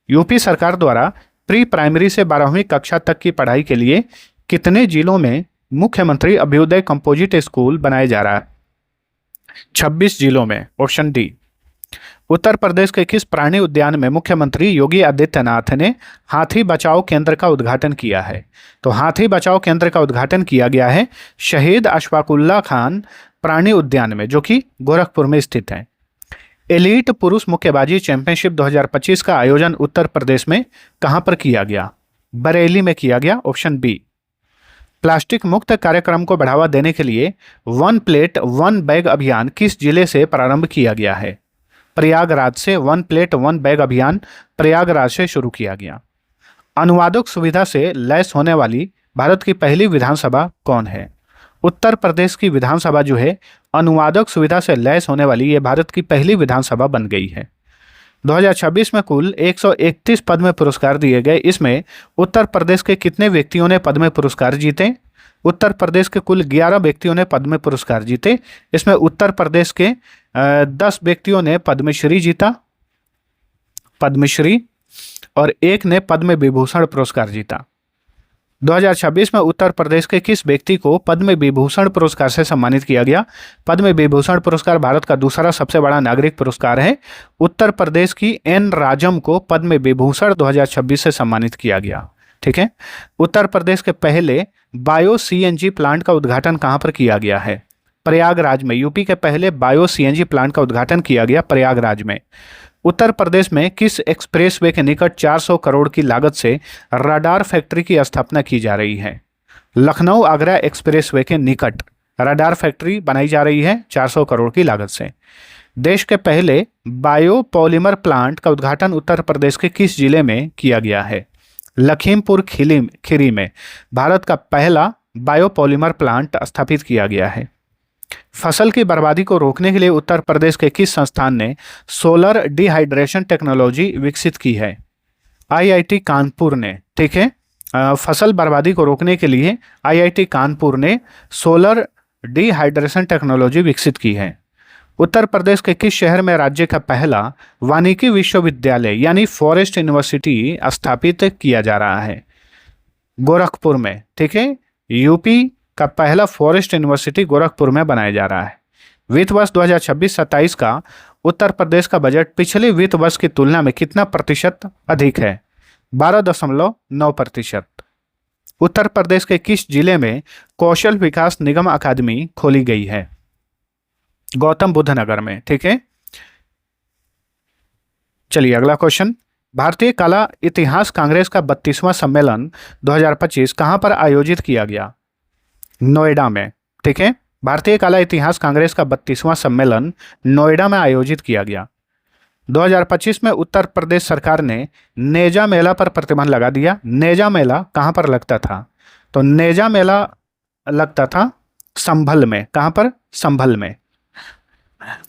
यूपी सरकार द्वारा प्री प्राइमरी से 12वीं कक्षा तक की पढ़ाई के लिए कितने जिलों में मुख्यमंत्री अभ्युदय कंपोजिट स्कूल बनाए जा रहा है? 26 जिलों में। Option D. उत्तर प्रदेश के किस प्राणी उद्यान में मुख्यमंत्री योगी आदित्यनाथ ने हाथी बचाओ केंद्र का उद्घाटन किया है? तो हाथी बचाओ केंद्र का उद्घाटन किया गया है शहीद अशफाकुल्ला खान प्राणी उद्यान में, जो कि गोरखपुर में स्थित है। एलीट पुरुष मुक्केबाजी चैंपियनशिप 2025 का आयोजन उत्तर प्रदेश में कहां पर किया गया? बरेली में किया गया। Option B. प्लास्टिक मुक्त कार्यक्रम को बढ़ावा देने के लिए वन प्लेट वन बैग अभियान किस जिले से प्रारंभ किया गया है? प्रयागराज से। वन प्लेट वन बैग अभियान प्रयागराज से शुरू किया गया। अनुवादक सुविधा से लैस होने वाली भारत की पहली विधानसभा कौन है? उत्तर प्रदेश की विधानसभा जो है अनुवादक सुविधा से लैस होने वाली, ये भारत की पहली विधानसभा बन गई है। 2026 में कुल 131 पद्म पुरस्कार दिए गए। इसमें उत्तर प्रदेश के कितने व्यक्तियों ने पद्म पुरस्कार जीते? उत्तर प्रदेश के कुल 11 व्यक्तियों ने पद्म पुरस्कार जीते। इसमें उत्तर प्रदेश के 10 व्यक्तियों ने पद्मश्री जीता, पद्मश्री, और एक ने पद्म विभूषण पुरस्कार जीता। 2026 में उत्तर प्रदेश के किस व्यक्ति को पद्म विभूषण पुरस्कार से सम्मानित किया गया? पद्म विभूषण पुरस्कार भारत का दूसरा सबसे बड़ा नागरिक पुरस्कार है। उत्तर प्रदेश की एन राजम को पद्म विभूषण 2026 से सम्मानित किया गया। ठीक है। उत्तर प्रदेश के पहले बायो सीएनजी प्लांट का उद्घाटन कहां पर किया गया है? प्रयागराज में। यूपी के पहले बायो सीएनजी प्लांट का उद्घाटन किया गया प्रयागराज में। उत्तर प्रदेश में किस एक्सप्रेसवे के निकट 400 करोड़ की लागत से रडार फैक्ट्री की स्थापना की जा रही है? लखनऊ आगरा एक्सप्रेसवे के निकट रडार फैक्ट्री बनाई जा रही है 400 करोड़ की लागत से। देश के पहले बायोपॉलीमर प्लांट का उद्घाटन उत्तर प्रदेश के किस जिले में किया गया है? लखीमपुर खीरी में भारत का पहला बायोपॉलीमर प्लांट स्थापित किया गया है। फसल की बर्बादी को रोकने के लिए उत्तर प्रदेश के किस संस्थान ने सोलर डिहाइड्रेशन टेक्नोलॉजी विकसित की है? आईआईटी कानपुर ने। ठीक है। फसल बर्बादी को रोकने के लिए आईआईटी कानपुर ने सोलर डिहाइड्रेशन टेक्नोलॉजी विकसित की है। उत्तर प्रदेश के किस शहर में राज्य का पहला वानिकी विश्वविद्यालय यानी फॉरेस्ट यूनिवर्सिटी स्थापित किया जा रहा है? गोरखपुर में। ठीक है। यूपी का पहला फॉरेस्ट यूनिवर्सिटी गोरखपुर में बनाया जा रहा है। वित्त वर्ष 2026-27 का उत्तर प्रदेश का बजट पिछले वित्त वर्ष की तुलना में कितना प्रतिशत अधिक है? 12.9%। उत्तर प्रदेश के किस जिले में कौशल विकास निगम अकादमी खोली गई है? गौतम बुद्ध नगर में। ठीक है। चलिए अगला क्वेश्चन, भारतीय कला इतिहास कांग्रेस का 32वां सम्मेलन 2025 कहां पर आयोजित किया गया? नोएडा में। ठीक है। भारतीय कला इतिहास कांग्रेस का 32वां सम्मेलन नोएडा में आयोजित किया गया। 2025 में उत्तर प्रदेश सरकार ने नेजा मेला पर प्रतिबंध लगा दिया। नेजा मेला कहां पर लगता था? तो नेजा मेला लगता था संभल में। कहां पर? संभल में।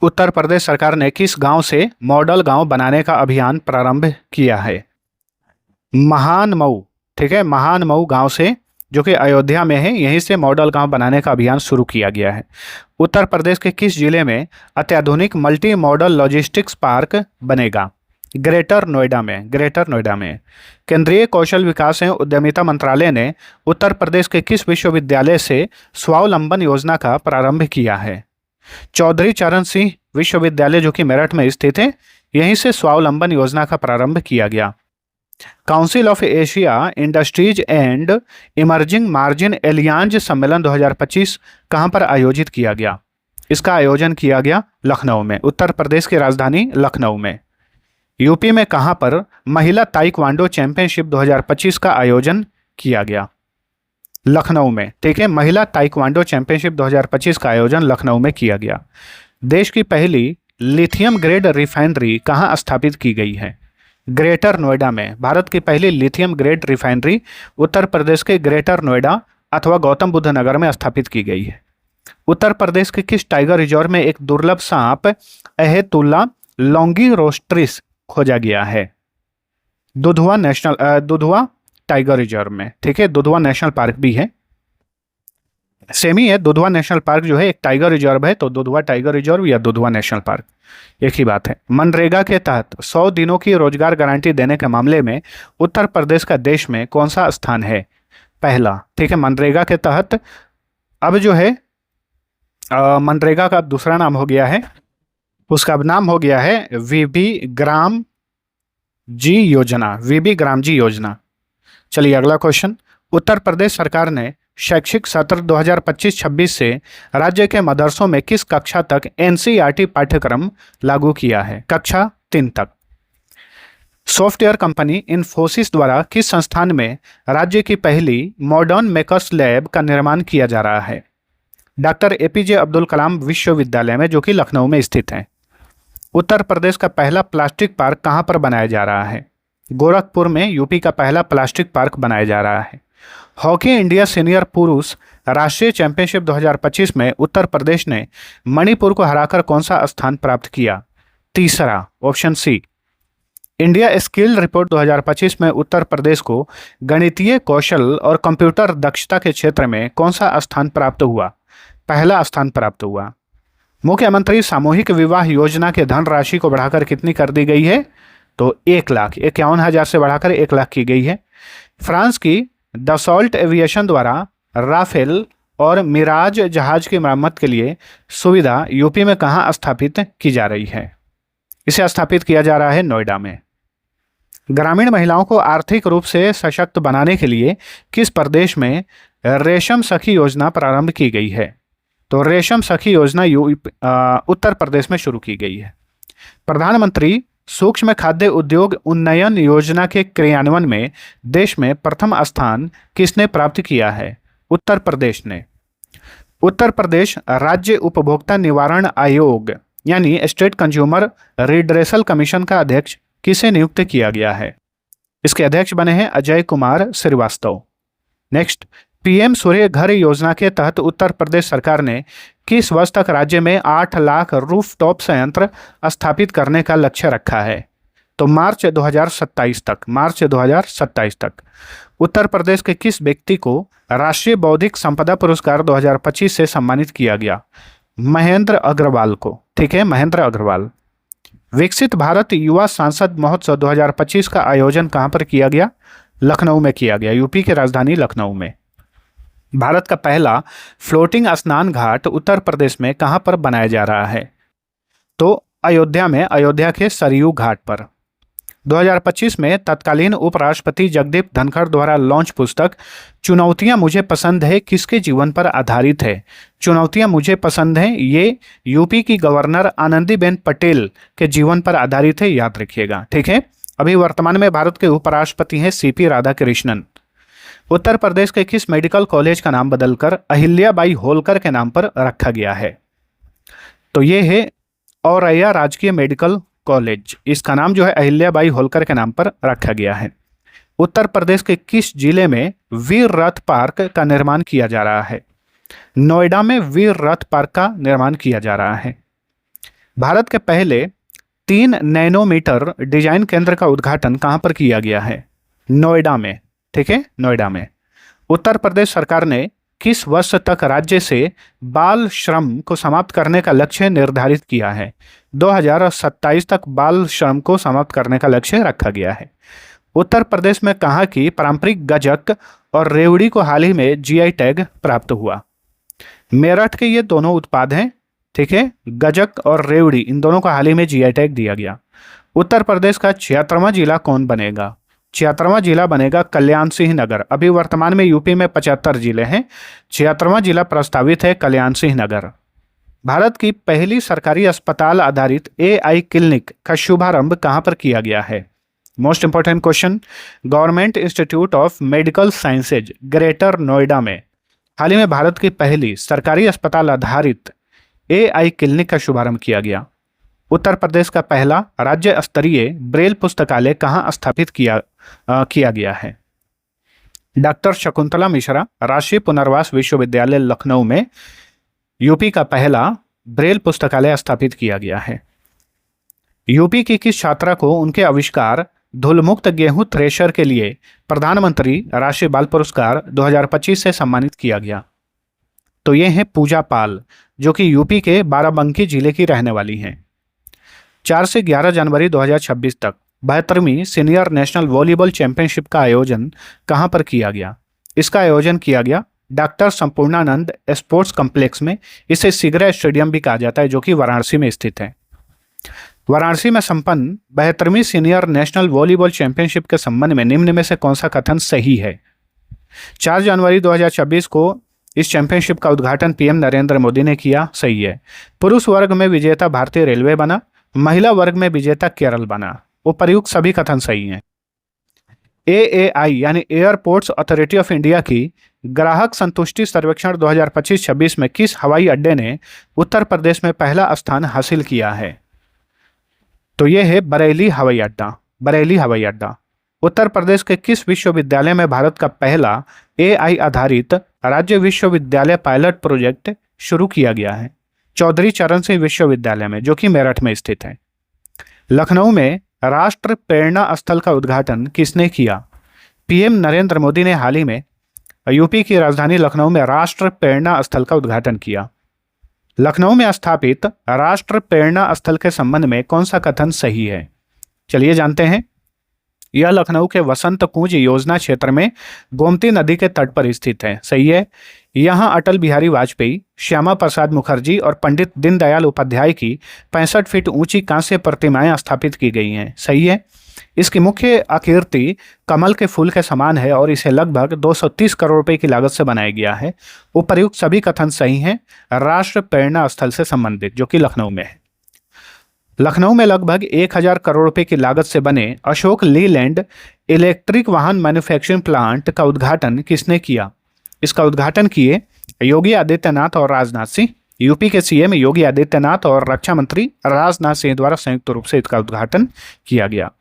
उत्तर प्रदेश सरकार ने किस गांव से मॉडल गांव बनाने का अभियान प्रारंभ किया है? महानमऊ। ठीक है। महानमऊ गांव से, जो कि अयोध्या में है, यहीं से मॉडल गांव बनाने का अभियान शुरू किया गया है। उत्तर प्रदेश के किस जिले में अत्याधुनिक मल्टी मॉडल लॉजिस्टिक्स पार्क बनेगा? ग्रेटर नोएडा में। ग्रेटर नोएडा में। केंद्रीय कौशल विकास एवं उद्यमिता मंत्रालय ने उत्तर प्रदेश के किस विश्वविद्यालय से स्वावलंबन योजना का प्रारंभ किया है? चौधरी चरण सिंह विश्वविद्यालय, जो कि मेरठ में स्थित है, यहीं से स्वावलंबन योजना का प्रारंभ किया गया। Council of Asia industries and emerging margin Allianz सम्मेलन 2025 कहां पर आयोजित किया गया? इसका आयोजन किया गया लखनऊ में। उत्तर प्रदेश की राजधानी लखनऊ में। यूपी में कहां पर महिला ताइक्वांडो चैंपियनशिप 2025 का आयोजन किया गया? लखनऊ में, ठीक है। महिला ताइक्वांडो चैंपियनशिप 2025 का आयोजन लखनऊ में किया गया। देश की पहली लिथियम ग्रेड रिफाइनरी कहाँ स्थापित की गई है? ग्रेटर नोएडा में। भारत की पहली lithium grade refinery Uttar Pradesh के ग्रेटर नोएडा अथवा गौतम बुद्ध नगर में स्थापित की गई है। उत्तर प्रदेश के किस टाइगर रिजर्व में एक दुर्लभ सांप अहेतुल्ला लॉन्गिरोस्ट्रिस खोजा गया है? दुधवा टाइगर रिजर्व में, ठीक है। दुधवा नेशनल पार्क भी है, सेम ही है। दुधवा नेशनल पार्क जो है एक टाइगर रिजर्व है, तो दुधवा टाइगर रिजर्व या दुधवा नेशनल पार्क एक ही बात है। मनरेगा के तहत 100 दिनों की रोजगार गारंटी देने के मामले में उत्तर प्रदेश का देश में कौन सा स्थान है? पहला, ठीक है। मनरेगा के तहत अब जो है मनरेगा का दूसरा नाम हो गया है, उसका अब नाम हो गया है वीबी ग्राम जी योजना, वीबी ग्राम जी योजना। चलिए अगला क्वेश्चन। उत्तर प्रदेश सरकार ने शैक्षिक सत्र 2025-26 से राज्य के मदरसों में किस कक्षा तक एनसीईआरटी पाठ्यक्रम लागू किया है? कक्षा 3 तक। सॉफ्टवेयर कंपनी इन्फोसिस द्वारा किस संस्थान में राज्य की पहली मॉडर्न मेकर्स लैब का निर्माण किया जा रहा है? डॉक्टर एपीजे अब्दुल कलाम विश्वविद्यालय में, जो कि लखनऊ में स्थित है। उत्तर प्रदेश का पहला प्लास्टिक पार्क कहाँ पर बनाया जा रहा है? गोरखपुर में यूपी का पहला प्लास्टिक पार्क बनाया जा रहा है। हॉकी इंडिया सीनियर पुरुष राष्ट्रीय चैंपियनशिप 2025 में उत्तर प्रदेश ने मणिपुर को हराकर कौन सा स्थान प्राप्त किया? तीसरा, option C. India skill report 2025 में उत्तर प्रदेश को गणितीय कौशल और कंप्यूटर दक्षता के क्षेत्र में कौन सा स्थान प्राप्त हुआ? पहला स्थान प्राप्त हुआ। मुख्यमंत्री सामूहिक विवाह योजना के धनराशि को बढ़ाकर कितनी कर दी गई है? तो 1,51,000 से बढ़ाकर 1 लाख की गई है। फ्रांस की दसॉल्ट एविएशन द्वारा राफेल और मिराज जहाज की मरम्मत के लिए सुविधा यूपी में कहाँ स्थापित की जा रही है? इसे स्थापित किया जा रहा है नोएडा में। ग्रामीण महिलाओं को आर्थिक रूप से सशक्त बनाने के लिए किस प्रदेश में रेशम सखी योजना प्रारंभ की गई है? तो रेशम सखी योजना उत्तर प्रदेश में शुरू की गई है। प्रधानमंत्री सूक्ष्म खाद्य उद्योग उन्नयन योजना के क्रियान्वयन में देश में प्रथम स्थान किसने प्राप्त किया है? उत्तर प्रदेश ने। उत्तर प्रदेश राज्य उपभोक्ता निवारण आयोग यानी स्टेट कंज्यूमर रिड्रेसल कमीशन का अध्यक्ष किसे नियुक्त किया गया है? इसके अध्यक्ष बने हैं अजय कुमार श्रीवास्तव। नेक्स्ट, पीएम सूर्य घर योजना के तहत उत्तर प्रदेश सरकार ने किस वर्ष तक राज्य में 8 लाख रूफटॉप संयंत्र स्थापित करने का लक्ष्य रखा है? तो मार्च 2027 तक। मार्च 2027 तक। उत्तर प्रदेश के किस व्यक्ति को राष्ट्रीय बौद्धिक संपदा पुरस्कार 2025 से सम्मानित किया गया? महेंद्र अग्रवाल को, ठीक है, महेंद्र अग्रवाल। विकसित भारत युवा सांसद महोत्सव 2025 का आयोजन कहां पर किया गया? लखनऊ में किया गया, यूपी की राजधानी लखनऊ में। भारत का पहला फ्लोटिंग स्नान घाट उत्तर प्रदेश में कहां पर बनाया जा रहा है? तो अयोध्या में, अयोध्या के सरयू घाट पर। 2025 में तत्कालीन उपराष्ट्रपति जगदीप धनखड़ द्वारा लॉन्च पुस्तक चुनौतियां मुझे पसंद है किसके जीवन पर आधारित है? चुनौतियां मुझे पसंद है ये यूपी की गवर्नर आनंदीबेन पटेल के जीवन पर आधारित है, याद रखिएगा, ठीक है। अभी वर्तमान में भारत के उपराष्ट्रपति हैं सीपी राधाकृष्णन। उत्तर प्रदेश के किस मेडिकल कॉलेज का नाम बदलकर अहिल्याबाई होलकर के नाम पर रखा गया है? तो ये है औरैया राजकीय मेडिकल कॉलेज, इसका नाम जो है अहिल्याबाई होलकर के नाम पर रखा गया है। उत्तर प्रदेश के किस जिले में वीर रथ पार्क का निर्माण किया जा रहा है? नोएडा में वीर रथ पार्क का निर्माण किया जा रहा है। भारत के पहले 3 नैनोमीटर डिजाइन केंद्र का उद्घाटन कहां पर किया गया है? नोएडा में, ठीक है, नोएडा में। उत्तर प्रदेश सरकार ने किस वर्ष तक राज्य से बाल श्रम को समाप्त करने का लक्ष्य निर्धारित किया है? 2027 तक बाल श्रम को समाप्त करने का लक्ष्य रखा गया है। उत्तर प्रदेश में कहाँ की पारंपरिक गजक और रेवड़ी को हाल ही में जीआई टैग प्राप्त हुआ? मेरठ के ये दोनों उत्पाद हैं, ठीक है, गजक और रेवड़ी, इन दोनों को हाल ही में जीआई टैग दिया गया। उत्तर प्रदेश का 76वां जिला कौन बनेगा? 76वां जिला बनेगा कल्याण सिंह नगर। अभी वर्तमान में यूपी में 75 जिले हैं, 76वां जिला प्रस्तावित है कल्याण सिंह नगर। भारत की पहली सरकारी अस्पताल आधारित एआई क्लिनिक का शुभारंभ कहां पर किया गया है? Most important question, government institute of medical sciences greater Noida में हाल ही में भारत की पहली सरकारी अस्पताल आधारित AI क्लिनिक का शुभारंभ किया गया। उत्तर प्रदेश का पहला राज्य स्तरीय ब्रेल पुस्तकालय कहाँ स्थापित किया गया है? डॉक्टर शकुंतला मिश्रा राष्ट्रीय पुनर्वास विश्वविद्यालय लखनऊ में यूपी का पहला ब्रेल पुस्तकालय स्थापित किया गया है। यूपी की किस छात्रा को उनके आविष्कार धूलमुक्त गेहूं थ्रेशर के लिए प्रधानमंत्री राष्ट्रीय बाल पुरस्कार 2025 से सम्मानित किया गया? तो ये हैं पूजा पाल, जो कि यूपी के बाराबंकी जिले की रहने वाली हैं। 4 से 11 जनवरी 2026 तक 72वीं सीनियर नेशनल वॉलीबॉल चैंपियनशिप का आयोजन कहां पर किया गया? इसका आयोजन किया गया डॉक्टर संपूर्णानंद स्पोर्ट्स कॉम्प्लेक्स में। इसे सिगरा स्टेडियम भी कहा जाता है, जो कि वाराणसी में स्थित है। वाराणसी में संपन्न 72वीं सीनियर नेशनल वॉलीबॉल चैंपियनशिप के संबंध में निम्न में से कौन सा कथन सही है? 4 जनवरी 2026 को इस चैंपियनशिप का उद्घाटन PM नरेंद्र मोदी ने किया। सही है। पुरुष वर्ग में विजेता भारतीय रेलवे बना, महिला वर्ग में विजेता केरल बना। उपर्युक्त सभी कथन सही हैं। AAI यानी एयरपोर्ट्स अथॉरिटी ऑफ इंडिया की ग्राहक संतुष्टि सर्वेक्षण 2025-26 में किस हवाई अड्डे ने उत्तर प्रदेश में पहला स्थान हासिल किया है? तो यह है बरेली हवाई अड्डा। बरेली हवाई अड्डा। उत्तर प्रदेश के किस विश्वविद्यालय में भारत का पहला AI आधारित राज्य विश्वविद्यालय पायलट प्रोजेक्ट शुरू किया गया है? चौधरी चरण सिंह विश्वविद्यालय में, जो कि मेरठ में स्थित है। लखनऊ में राष्ट्र प्रेरणा स्थल का उद्घाटन किसने किया? PM नरेंद्र मोदी ने हाल ही में यूपी की राजधानी लखनऊ में राष्ट्र प्रेरणा स्थल का उद्घाटन किया। लखनऊ में स्थापित राष्ट्र प्रेरणा स्थल के संबंध में कौन सा कथन सही है? चलिए जानते हैं। यह लखनऊ के वसंत कुंज योजना क्षेत्र में गोमती नदी के तट पर स्थित है। सही है। यहाँ अटल बिहारी वाजपेयी, श्यामा प्रसाद मुखर्जी और पंडित दीनदयाल उपाध्याय की 65 फीट ऊंची कांस्य प्रतिमाएं स्थापित की गई हैं। सही है। इसकी मुख्य आकृति कमल के फूल के समान है और इसे लगभग 230 करोड़ रुपए की लागत से बनाया गया है। उपर्युक्त सभी कथन सही हैं राष्ट्र प्रेरणा स्थल से संबंधित, जो कि लखनऊ में है। लखनऊ में लगभग 1000 करोड़ रुपए की लागत से बने अशोक लीलैंड इलेक्ट्रिक वाहन मैन्युफैक्चरिंग प्लांट का उद्घाटन किसने किया? इसका उद्घाटन किए योगी आदित्यनाथ और राजनाथ सिंह। यूपी के CM योगी आदित्यनाथ और रक्षा मंत्री राजनाथ सिंह द्वारा संयुक्त रूप से इसका उद्घाटन किया गया।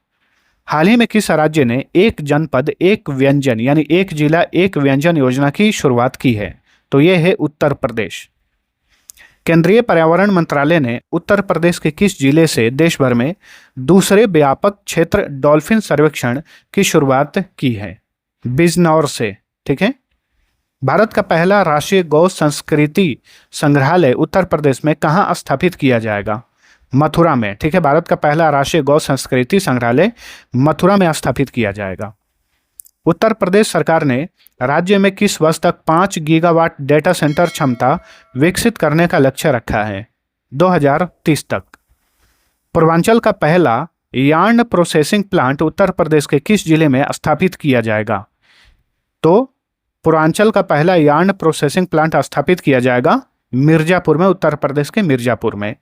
हाल ही में किस राज्य ने एक जनपद एक व्यंजन यानी एक जिला एक व्यंजन योजना की शुरुआत की है? तो यह है उत्तर प्रदेश। केंद्रीय पर्यावरण मंत्रालय ने उत्तर प्रदेश के किस जिले से देश भर में दूसरे व्यापक क्षेत्र डॉल्फिन सर्वेक्षण की शुरुआत की है? बिजनौर से। ठीक है। भारत का पहला राष्ट्रीय गौ संस्कृति संग्रहालय उत्तर प्रदेश में कहाँ स्थापित किया जाएगा? मथुरा में। ठीक है। भारत का पहला राष्ट्रीय गौ संस्कृति संग्रहालय मथुरा में स्थापित किया जाएगा। उत्तर प्रदेश सरकार ने राज्य में किस वर्ष तक 5 गीगावाट डेटा सेंटर क्षमता विकसित करने का लक्ष्य रखा है? 2030 तक। पूर्वांचल का पहला yarn processing plant Uttar Pradesh के किस जिले में स्थापित किया जाएगा? तो पूर्वांचल का पहला यार्न प्रोसेसिंग प्लांट स्थापित किया जाएगा मिर्जापुर में, उत्तर प्रदेश के मिर्जापुर में।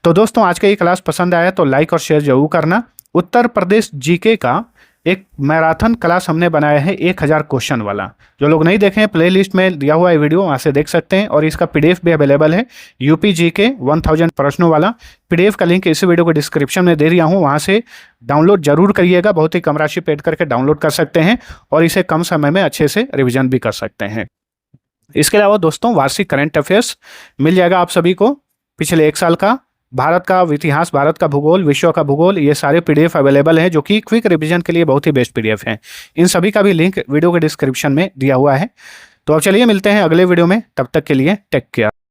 तो दोस्तों, आज का ये क्लास पसंद आया तो लाइक और शेयर जरूर करना। उत्तर प्रदेश GK का एक मैराथन क्लास हमने बनाया है 1000 क्वेश्चन वाला। जो लोग नहीं देखे हैं, प्लेलिस्ट में दिया हुआ है वीडियो, वहाँ से देख सकते हैं। और इसका PDF भी अवेलेबल है, UP GK 1000 प्रश्नों वाला। PDF का लिंक इस वीडियो को डिस्क्रिप्शन में दे दिया हूँ, वहाँ से डाउनलोड जरूर करिएगा। बहुत ही कम राशि पेड करके डाउनलोड कर सकते हैं और इसे कम समय में अच्छे से रिविजन भी कर सकते हैं। इसके अलावा दोस्तों, वार्षिक करंट अफेयर्स मिल जाएगा आप सभी को। पिछले 1 साल का भारत का इतिहास, भारत का भूगोल, विश्व का भूगोल, ये सारे PDF अवेलेबल हैं, जो कि क्विक रिवीजन के लिए बहुत ही बेस्ट PDF हैं। इन सभी का भी लिंक वीडियो के डिस्क्रिप्शन में दिया हुआ है। तो अब चलिए मिलते हैं अगले वीडियो में, तब तक के लिए टेक केयर।